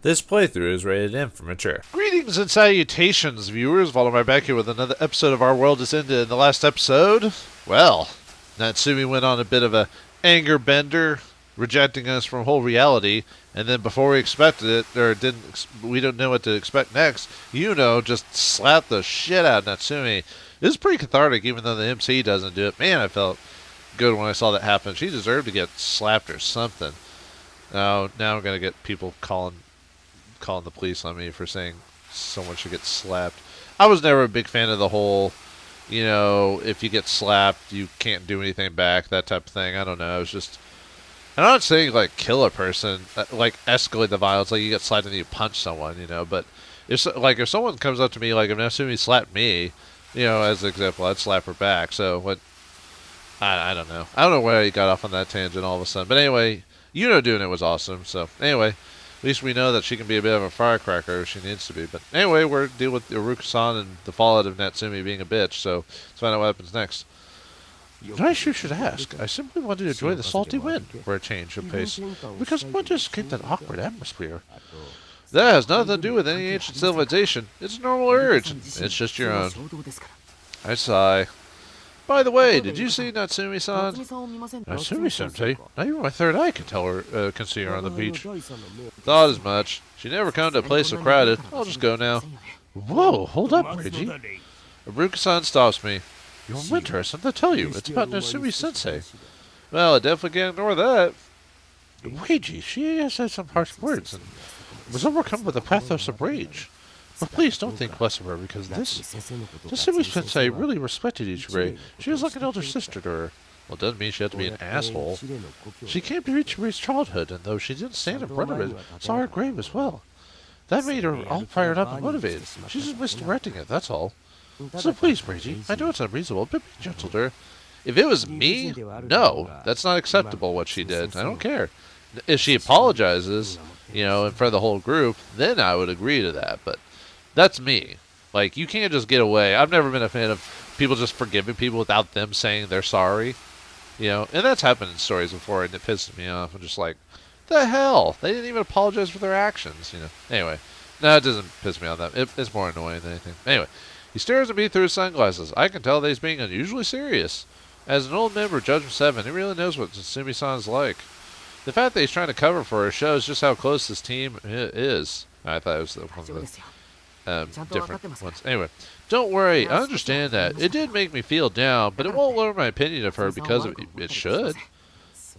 This playthrough is rated M for mature. Greetings and salutations, viewers. Vauldemare back here with another episode of Our World is Ended. In the last episode, well, Natsumi went on a bit of a anger bender, rejecting us from whole reality, and then before we expected it, or we don't know what to expect next, just slapped the shit out of Natsumi. It was pretty cathartic, even though the MC doesn't do it. Man, I felt good when I saw that happen. She deserved to get slapped or something. Now I'm going to get people calling the police on me for saying someone should get slapped. I was never a big fan of the whole, if you get slapped, you can't do anything back, that type of thing. I don't know. I'm not saying, kill a person, escalate the violence, you get slapped and you punch someone, but if someone comes up to me, if Natsumi slapped me, as an example, I'd slap her back. So, I don't know. I don't know where he got off on that tangent all of a sudden. But anyway, doing it was awesome. So, anyway, at least we know that she can be a bit of a firecracker if she needs to be. But anyway, we're dealing with Asakusa and the fallout of Natsumi being a bitch, so let's find out what happens next. I sure should ask. I simply wanted to enjoy the salty wind for a change of pace, because I want to escape that awkward atmosphere. That has nothing to do with any ancient civilization. It's a normal urge. It's just your own. I sigh. By the way, did you see Natsumi-san? Natsumi-sensei? Not even my third eye can see her on the beach. Thought as much. She never come to a place so crowded. I'll just go now. Whoa, hold up, Reiji. Asakusa stops me. You're winter, I something to tell you. It's about Natsumi-sensei. Well, I definitely can't ignore that. Reiji, she has said some harsh words and was overcome with the pathos of rage. But please don't think less of her, because Natsumi-sensei really respected Ichibei. She was like an elder sister to her. Well, it doesn't mean she had to be an asshole. She came to Ichibei's childhood, and though she didn't stand in front of it, saw her grave as well. That made her all fired up and motivated. She's just misdirecting it, that's all. So please, Reiji, I know it's unreasonable, but be gentle to her. If it was me, no, that's not acceptable what she did. I don't care. If she apologizes, in front of the whole group, then I would agree to that, but that's me. You can't just get away. I've never been a fan of people just forgiving people without them saying they're sorry. And that's happened in stories before, and it pisses me off. I'm just like, the hell? They didn't even apologize for their actions, Anyway, no, it doesn't piss me off that. It's more annoying than anything. Anyway, he stares at me through his sunglasses. I can tell that he's being unusually serious. As an old member of Judgement 7, he really knows what Natsumi-san is like. The fact that he's trying to cover for her shows just how close this team is. I thought it was one of the different ones. Anyway, don't worry. I understand that. It did make me feel down, but it won't lower my opinion of her because of it. It should.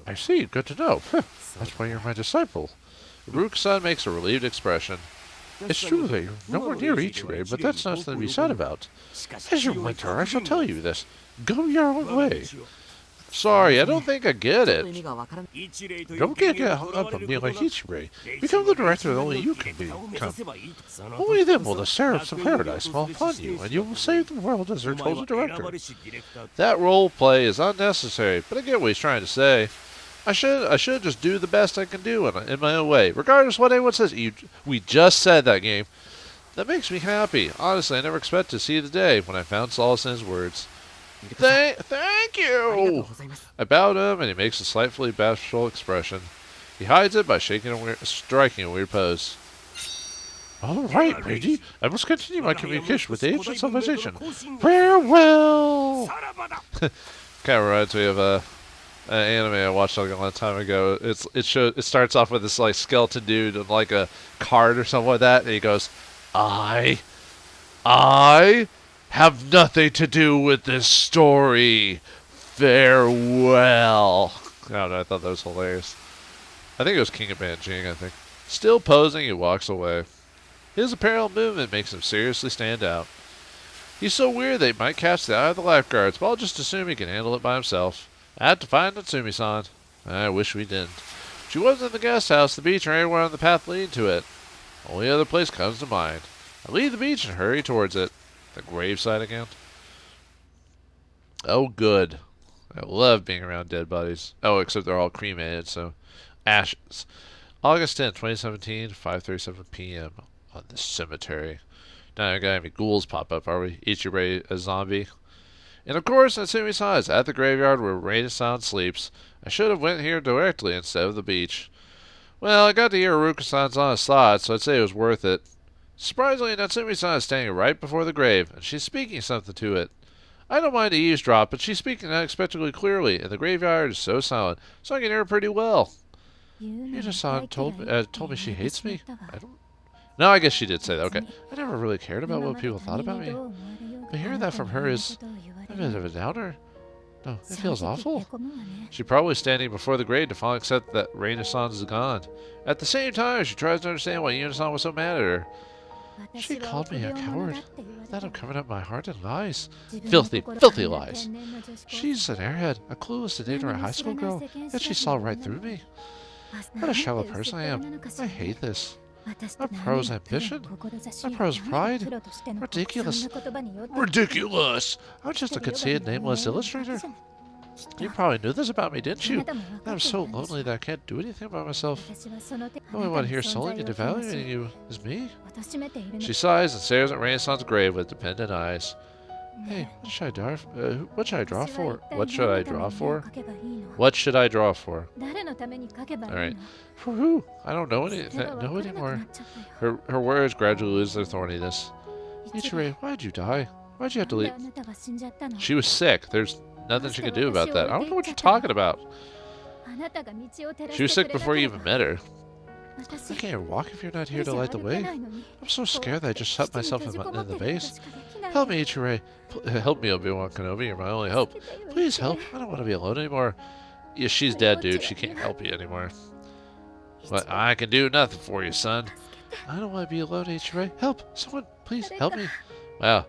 I see. Good to know. That's why you're my disciple. Asakusa makes a relieved expression. It's true that you're nowhere near Ichibei, but that's nothing to be sad about. As your mentor, I shall tell you this. Go your own way. Sorry, I don't think I get it. Don't get hung up on me like Ichibei. Become the director that only you can become. Only then will the seraphs of paradise fall upon you, and you will save the world as their chosen director. That role play is unnecessary, but I get what he's trying to say. I should just do the best I can do in my own way, regardless of what anyone says. We just said that, game. That makes me happy. Honestly, I never expected to see the day when I found solace in his words. Thank you! I bow to him, and he makes a slightly bashful expression. He hides it by striking a weird pose. All right, Reiji. I must continue my communication with the ancient civilization. Farewell! Kind of reminds me of an anime I watched a long time ago. It starts off with this skeleton dude and a card or something like that, and he goes, I have nothing to do with this story. Farewell. I don't know, I thought that was hilarious. I think it was King of Banjing, I think. Still posing, he walks away. His apparel movement makes him seriously stand out. He's so weird that he might catch the eye of the lifeguards, but I'll just assume he can handle it by himself. I have to find Natsumi-san. I wish we didn't. She wasn't in the guest house, the beach, or anywhere on the path leading to it. Only other place comes to mind. I leave the beach and hurry towards it. The graveside again? Oh, good. I love being around dead bodies. Oh, except they're all cremated, so ashes. August 10th, 2017, 5:37 p.m. on the cemetery. Now I got any ghouls pop up, are we? Ichibei a zombie? And of course, Natsumi-san is at the graveyard where Reiji-san sleeps. I should have went here directly instead of the beach. Well, I got to hear Haruka-san's honest thoughts, so I'd say it was worth it. Surprisingly, Natsumi-san is standing right before the grave, and she's speaking something to it. I don't mind to eavesdrop, but she's speaking unexpectedly clearly, and the graveyard is so silent, so I can hear her pretty well. Yuta-san told me she hates me? I don't... No, I guess she did say that, okay. I never really cared about what people thought about me. But hearing that from her is a bit of a downer. No, it feels awful. She's probably standing before the grave to finally accept that Reina-san is gone. At the same time, she tries to understand why Yuta-san was so mad at her. She called me a coward. That I'm covering up my heart in lies. Filthy, filthy lies. She's an airhead, a clueless and ignorant high school girl, yet she saw right through me. What a shallow person I am. I hate this. My pro's ambition? My pro's pride? Ridiculous. Ridiculous! I'm just a conceited, nameless illustrator. You probably knew this about me, didn't you? That I'm so lonely that I can't do anything about myself. The only one here solely and evaluating you is me. She sighs and stares at Renaissance grave with dependent eyes. Hey, what should I draw? What should I draw for? What should I draw for? What should I draw for? Alright. For who? I don't know anymore. Her words gradually lose their thorniness. Ichirei, why'd you die? Why'd you have to leave? She was sick. There's nothing she could do about that. I don't know what you're talking about. She was sick before you even met her. I can't walk if you're not here to light the way. I'm so scared that I just shut myself in the vase. Help me, Ichirei. Help me, Obi-Wan Kenobi. You're my only hope. Please help. I don't want to be alone anymore. Yeah, she's dead, dude. She can't help you anymore. But I can do nothing for you, son. I don't want to be alone, Ichirei. Help. Someone, please help me. Wow.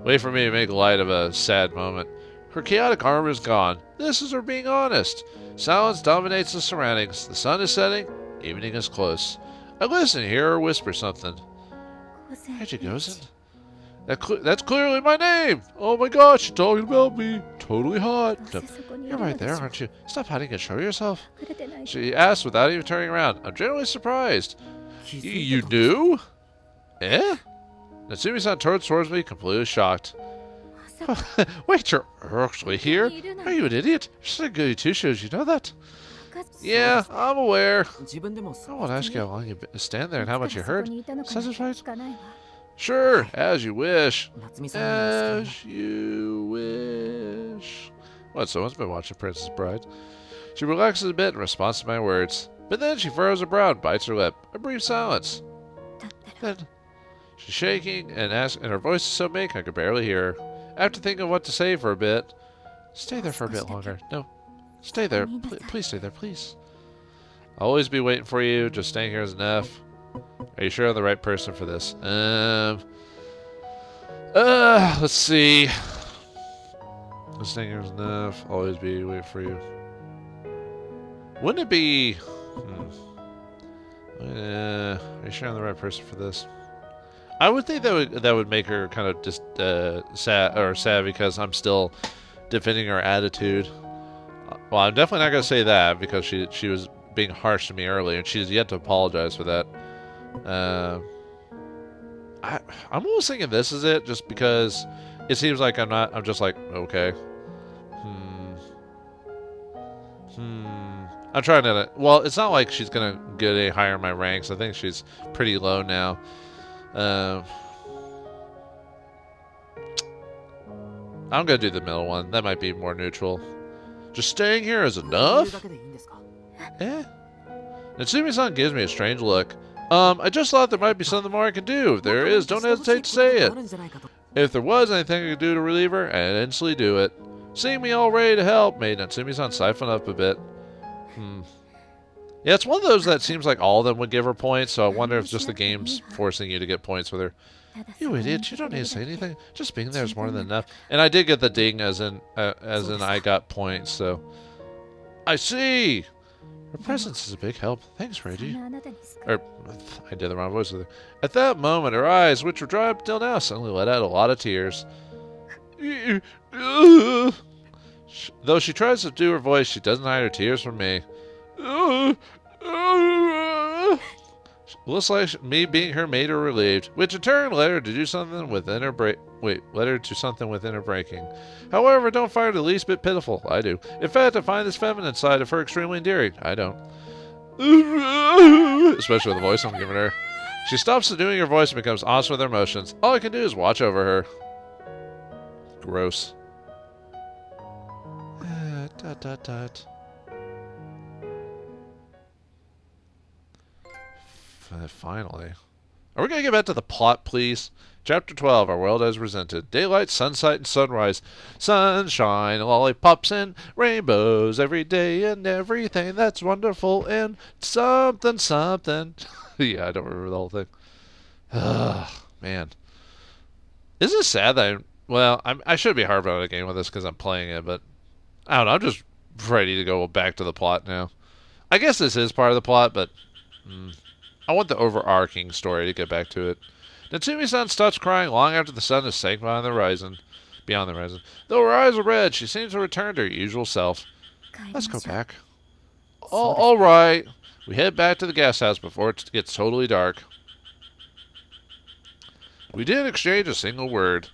Wait for me to make light of a sad moment. Her chaotic armor is gone. This is her being honest. Silence dominates the surroundings. The sun is setting. Evening is close. I listen, hear her whisper something. Reiji Gozen? That's clearly my name! Oh my gosh, you're talking about me. Totally hot. No, you're right there, aren't you? Stop hiding and show yourself. She asked without even turning around. I'm genuinely surprised. You knew? Eh? Natsumi-san turned towards me, completely shocked. Wait, you're actually here? Are you an idiot? You're such a goody two-shoes, you know that? Yeah, I'm aware. I won't ask you how long you stand there and how much you heard. Satisfied? Sure, as you wish. As you wish. What, someone's been watching Princess Bride? She relaxes a bit in response to my words. But then she furrows her brow and bites her lip. A brief silence. Then she's shaking and her voice is so meek I could barely hear her. After thinking of what to say for a bit, stay there for a bit longer. No, stay there. Please stay there, please. I'll always be waiting for you. Just staying here is enough. Are you sure I'm the right person for this? Let's see. Just staying here is enough. Always be waiting for you. Wouldn't it be... are you sure I'm the right person for this? I would think that would make her kind of just sad because I'm still defending her attitude. Well, I'm definitely not gonna say that because she was being harsh to me earlier, and she's yet to apologize for that. I'm almost thinking this is it, just because it seems like I'm just like, okay. I'm trying to... Well, it's not like she's gonna get any higher in my ranks. I think she's pretty low now. I'm gonna do the middle one. That might be more neutral. Just staying here is enough? Eh? Natsumi-san gives me a strange look. I just thought there might be something more I could do. If there is, don't hesitate to say it. If there was anything I could do to relieve her, I'd instantly do it. Seeing me all ready to help made Natsumi-san siphon up a bit. Yeah, it's one of those that seems like all of them would give her points, so I wonder if just the game's forcing you to get points with her. You idiot, you don't need to say anything. Just being there is more than enough. And I did get the ding as in I got points, so... I see! Her presence is a big help. Thanks, Reiji. I did the wrong voice with her. At that moment, her eyes, which were dry up till now, suddenly let out a lot of tears. Though she tries to do her voice, she doesn't hide her tears from me. Looks like me being her made her relieved, which in turn led her to do something within her breaking. However, don't find her the least bit pitiful. I do. In fact, I find this feminine side of her extremely endearing. I don't. Especially with the voice I'm giving her. She stops doing her voice and becomes awesome with her emotions. All I can do is watch over her. Gross. Dot, dot, dot. Finally. Are we going to get back to the plot, please? Chapter 12, Our World as Presented. Daylight, sunset, and sunrise. Sunshine, lollipops, and rainbows every day and everything that's wonderful and something, something. Yeah, I don't remember the whole thing. Man. Isn't it sad that I should be harping on a game with this because I'm playing it, but I don't know. I'm just ready to go back to the plot now. I guess this is part of the plot, but I want the overarching story to get back to it. Natsumi-san stops crying long after the sun has sank beyond the horizon. Though her eyes are red, she seems to return to her usual self. Let's go back. Oh, all right. We head back to the guest house before it gets totally dark. We didn't exchange a single word.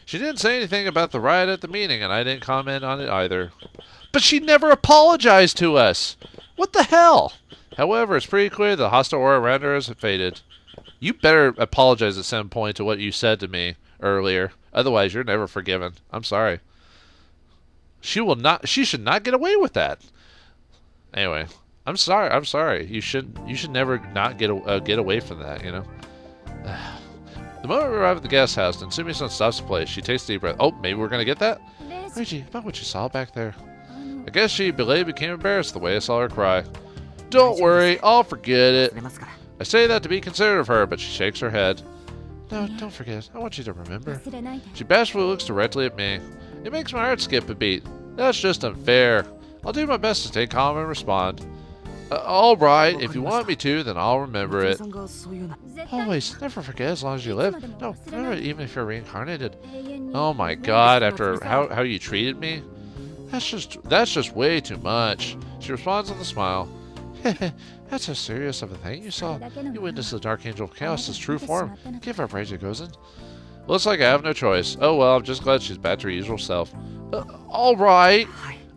She didn't say anything about the riot at the meeting, and I didn't comment on it either. But she never apologized to us! What the hell? However, it's pretty clear the hostile aura around her has faded. You better apologize at some point to what you said to me earlier. Otherwise, you're never forgiven. I'm sorry. She should not get away with that. Anyway, I'm sorry. You should never not get away from that, you know? The moment we arrive at the guest house, Natsumi-san stops the place. She takes a deep breath. Oh, maybe we're going to get that? Reiji, about what you saw back there. I guess she became embarrassed the way I saw her cry. Don't worry, I'll forget it. I say that to be considerate of her, but she shakes her head. No, don't forget. I want you to remember. She bashfully looks directly at me. It makes my heart skip a beat. That's just unfair. I'll do my best to stay calm and respond. All right, if you want me to, then I'll remember it. Always, never forget as long as you live. No, remember it even if you're reincarnated. Oh my god, after how you treated me? That's just way too much. She responds with a smile. That's so serious of a thing you saw. You witnessed the Dark Angel of Chaos' true form. Give up, Reiji Gozen. Looks like I have no choice. Oh well, I'm just glad she's back to her usual self. All right.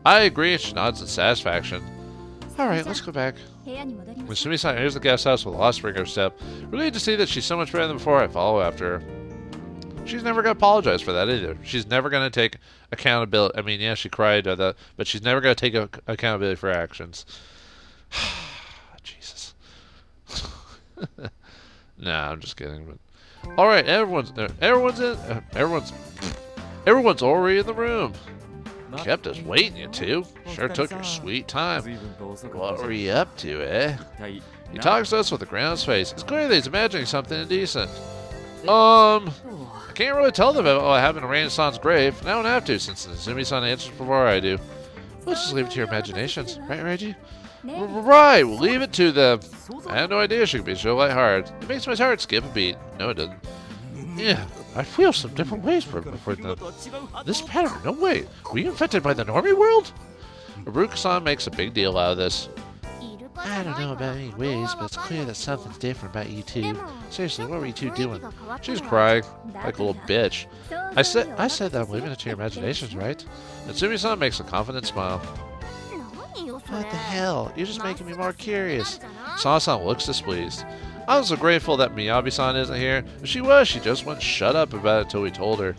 I agree, and she nods in satisfaction. Alright, let's go back. When Sumi-san enters the guest house with a lost spring in her step, relieved to see that she's so much better than before, I follow after her. She's never going to apologize for that either. She's never going to take accountability. I mean, yeah, she cried, but she's never going to take accountability for her actions. Jesus. Nah, I'm just kidding. But alright, everyone's already in the room. Kept us waiting, you two. Sure took your sweet time. What were you up to, eh? He talks to us with a ground's face. It's clear that he's imagining something indecent. I can't really tell them about what happened to Rain-san's grave. And I don't have to, since Natsumi-san answers before I do. We'll just leave it to your imaginations, right, Reiji? Right, we'll leave it to them. I had no idea she could be so lighthearted. It makes my heart skip a beat. No, it doesn't. Yeah, I feel some different ways for them. This pattern, no way. Were you infected by the normie world? Iruka-san makes a big deal out of this. I don't know about any ways, but it's clear that something's different about you two. Seriously, what were you two doing? She's crying, like a little bitch. I said that I'm leaving it to your imaginations, right? Natsumi-san makes a confident smile. What the hell? You're just making me more curious. Sana-san looks displeased. I'm so grateful that Miyabi-san isn't here. If she was, she just wouldn't shut up about it until we told her.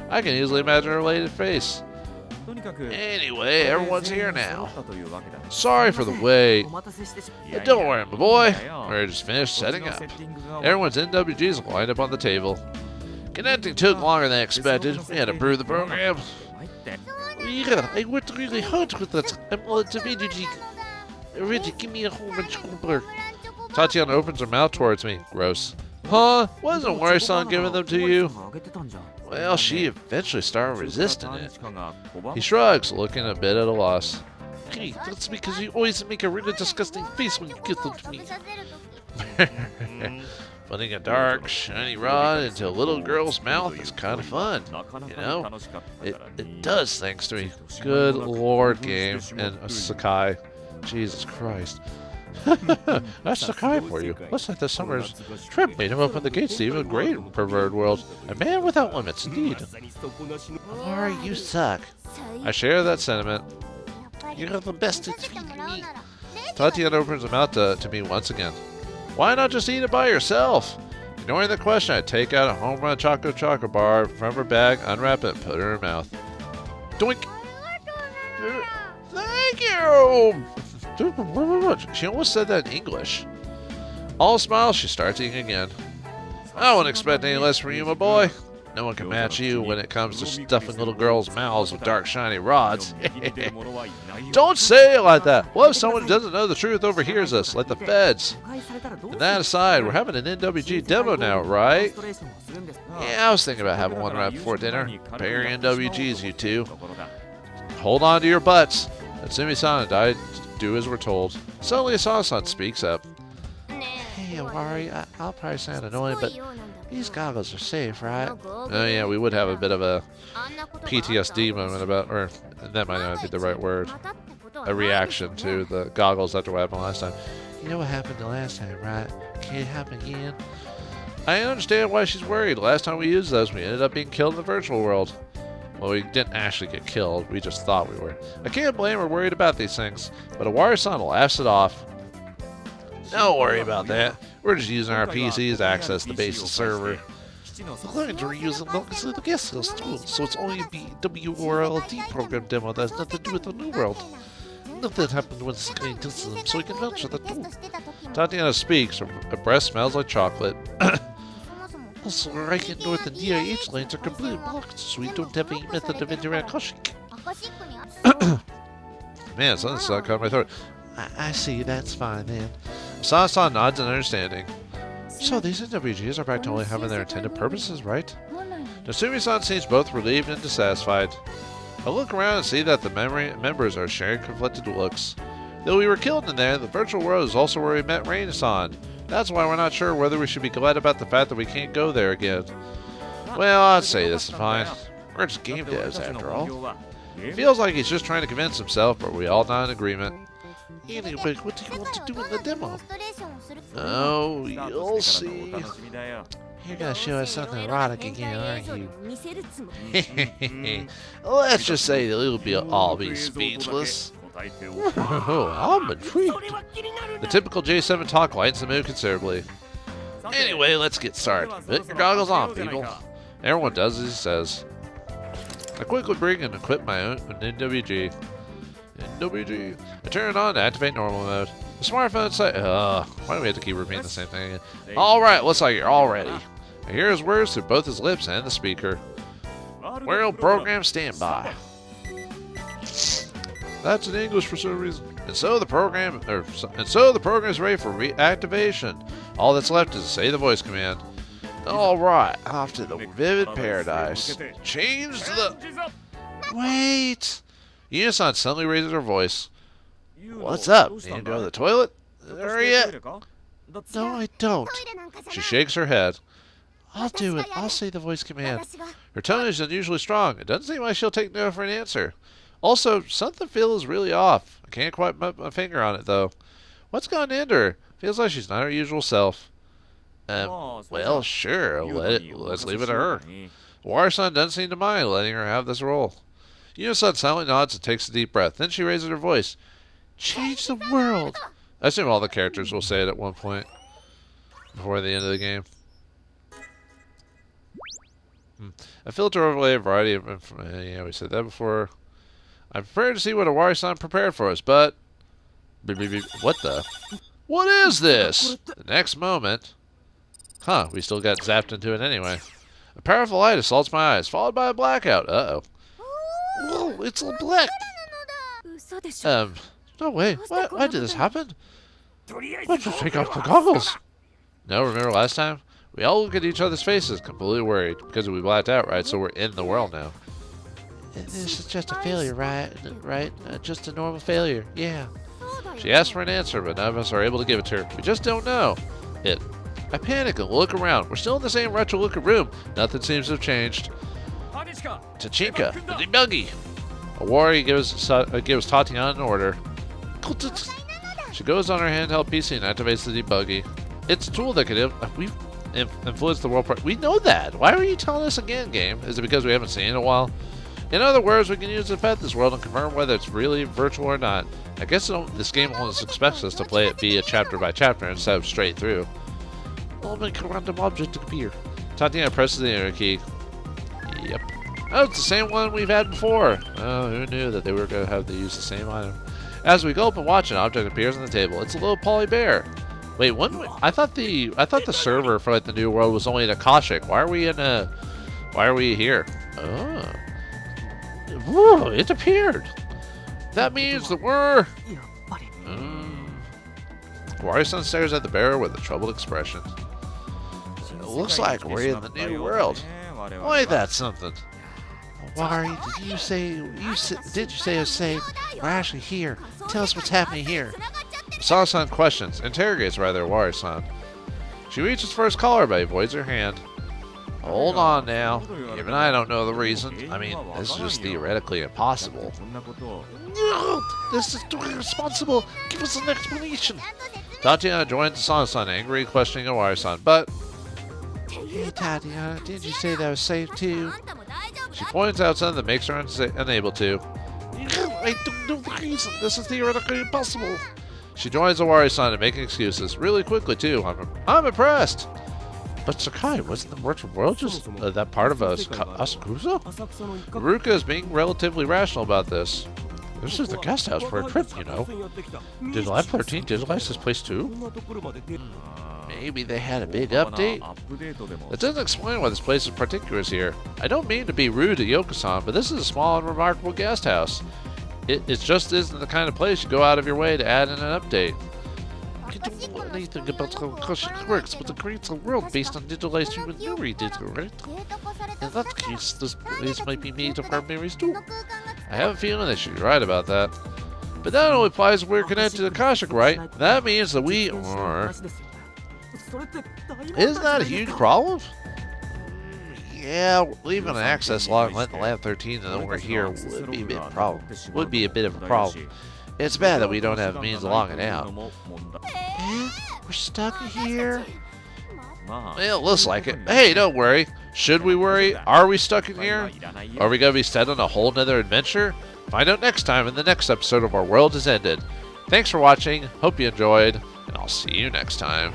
I can easily imagine her elated face. Anyway, everyone's here now. Sorry for the wait. Don't worry, my boy. We're just finished setting up. Everyone's NWGs lined up on the table. Connecting took longer than expected. We had to improve the program. Yeah, I worked really hard with that. I'm all to Reggie, give me a whole bunch of cooler. Tatiana opens her mouth towards me. Gross. Huh? Wasn't Wari-san giving them to you? Well, she eventually started resisting it. He shrugs, looking a bit at a loss. Hey, that's because you always make a really disgusting face when you give them to me. Putting a dark, shiny rod into a little girl's mouth is kind of fun, you know? It does, thanks to me. Good lord, game and Sakai. Jesus Christ. That's Sakai for you. Looks like this summer's trip made him open the gates to even greater pervert world. A man without limits, indeed. Amari, you suck. I share that sentiment. You're the best at feeding me. Tatiana opens her mouth to me once again. Why not just eat it by yourself? Ignoring the question, I take out a home run chocolate bar from her bag, unwrap it, and put it in her mouth. Doink! Thank you! She almost said that in English. All smiles, she starts eating again. I wouldn't expect any less from you, my boy. No one can match you when it comes to stuffing little girls' mouths with dark, shiny rods. Don't say it like that. What if someone who doesn't know the truth overhears us, like the feds? And that aside, we're having an NWG demo now, right? Yeah, I was thinking about having one right before dinner. Prepare your NWGs, you two. Hold on to your butts. Natsumi-san and I do as we're told. Suddenly, Asakusa speaks up. Hey, Owari, I'll probably sound annoying, but these goggles are safe, right? Oh yeah, we would have a bit of a PTSD moment about, or that might not be the right word, a reaction to the goggles after what happened last time. You know what happened the last time, right? Can it happen again? I understand why she's worried. Last time we used those, we ended up being killed in the virtual world. Well, we didn't actually get killed. We just thought we were. I can't blame her worried about these things, but Owari-san laughs it off. Don't worry about that. We're just using our PCs to access the base's server. The clients are using the guest list too, so it's only the W.O.R.L.D program demo that has nothing to do with the New World. Nothing happened when this guy does them, so we can vouch for that too. Tatiana speaks. Her breath smells like chocolate. Also, right in North and DIH lanes are completely blocked, so we don't have any method of interaction. Man, something's caught in my throat. I see, that's fine then. Asakusa nods in understanding. So these NWGs are back to only having their intended purposes, right? Natsumi-san seems both relieved and dissatisfied. I look around and see that the members are sharing conflicted looks. Though we were killed in there, the virtual world is also where we met Reiji-san. That's why we're not sure whether we should be glad about the fact that we can't go there again. Well, I'd say this is fine. We're just game devs after all. It feels like he's just trying to convince himself, but we all not in agreement. Anyway, what do you want to do in the demo? Oh, you'll see. You're gonna show us something erotic again, aren't you? Let's just say that we'll all be speechless. Oh, I'm intrigued. The typical J7 talk lightens the mood considerably. Anyway, let's get started. Put your goggles on, people. Everyone does as he says. I quickly bring and equip my own NWG. I turn it on to activate normal mode. The smartphone say, why do we have to keep repeating the same thing again? Alright, looks like you're all ready. I hear his words through both his lips and the speaker. W.O.R.L.D program standby. That's in English for some reason. And so the program is ready for reactivation. All that's left is to say the voice command. Alright, off to the vivid paradise. Change the... Wait! Yuya-san suddenly raises her voice. What's up? Need to go to the toilet? Hurry up! No, I don't. She shakes her head. I'll do it. I'll say the voice command. Her tone is unusually strong. It doesn't seem like she'll take no for an answer. Also, something feels really off. I can't quite put my finger on it, though. What's gone into her? Feels like she's not her usual self. Well, sure. Let's leave it to her. Owari-san doesn't seem to mind letting her have this role. Yuya-san silently nods and takes a deep breath. Then she raises her voice. Change the world! I assume all the characters will say it at one point before the end of the game. A filter overlay a variety of information. Yeah, we said that before. I'm prepared to see what Owari-san prepared for us, but... What the? What is this? The next moment... Huh, we still got zapped into it anyway. A powerful light assaults my eyes, followed by a blackout. Uh-oh. Whoa, it's all black! No way. Why did this happen? Why'd you take off the goggles? No, remember last time? We all look at each other's faces, completely worried, because we blacked out, right? So we're in the world now. This is just a failure, right? Just a normal failure, yeah. She asks for an answer, but none of us are able to give it to her. We just don't know. I panic and look around. We're still in the same retro-looking room. Nothing seems to have changed. Tachinka, the debuggy. Owari gives Tatiana an order. She goes on her handheld PC and activates the debuggy. It's a tool that can influence the world. We know that. Why are you telling us again, game? Is it because we haven't seen it in a while? In other words, we can use it to pet this world and confirm whether it's really virtual or not. I guess this game almost expects us to play it via chapter by chapter instead of straight through. I'll make a random object appear. Tatiana presses the enter key. Yep. Oh, it's the same one we've had before. Oh, who knew that they were going to have to use the same item. As we go up and watch, an object appears on the table. It's a little poly bear. Wait, I thought the server for like the new world was only in Akashic. Why are we here? Oh. Whoa, it appeared. That means that we're... Wari-san stares at the bear with a troubled expression. It looks like we're in the new world. Why, that's something. Wari, did you say it was safe? We're actually here. Tell us what's happening here. Sawa-san interrogates Wari-san. She reaches for his collar but avoids her hand. Hold on now. Even I don't know the reason. I mean, this is just theoretically impossible. No! This is irresponsible! Give us an explanation! Tatiana joins Sawa-san, angry, questioning Wari-san, but... Hey Tatiana, didn't you say that was safe too? She points out something that makes her unable to. I don't know the reason. This is theoretically impossible. She joins Wari-san in making excuses, really quickly too. I'm impressed! But Sakai, wasn't the virtual world just that part of Asakusa? Ruka is being relatively rational about this. This is the guest house for a trip, you know. Did Lab 13 digitalize this place too? Maybe they had a big update? That doesn't explain why this place is particular here. I don't mean to be rude to Yoko-san, but this is a small and remarkable guest house. It just isn't the kind of place you go out of your way to add in an update. I don't know anything about how Akashic works, but it creates a world based on digitalized human memory data, right? In that case, this place might be made of our memories too. I have a feeling that she's right about that. But that only applies if we're connected to Akashic, right? That means that we are... Isn't that a huge problem? Yeah, leaving an access log and letting Lab 13 know we're here would be a bit of a problem. It's bad that we don't have means of logging out. We're stuck here? Well, it looks like it. Hey, don't worry. Should we worry? Are we stuck in here? Are we going to be set on a whole nother adventure? Find out next time in the next episode of Our World Has Ended. Thanks for watching. Hope you enjoyed, and I'll see you next time.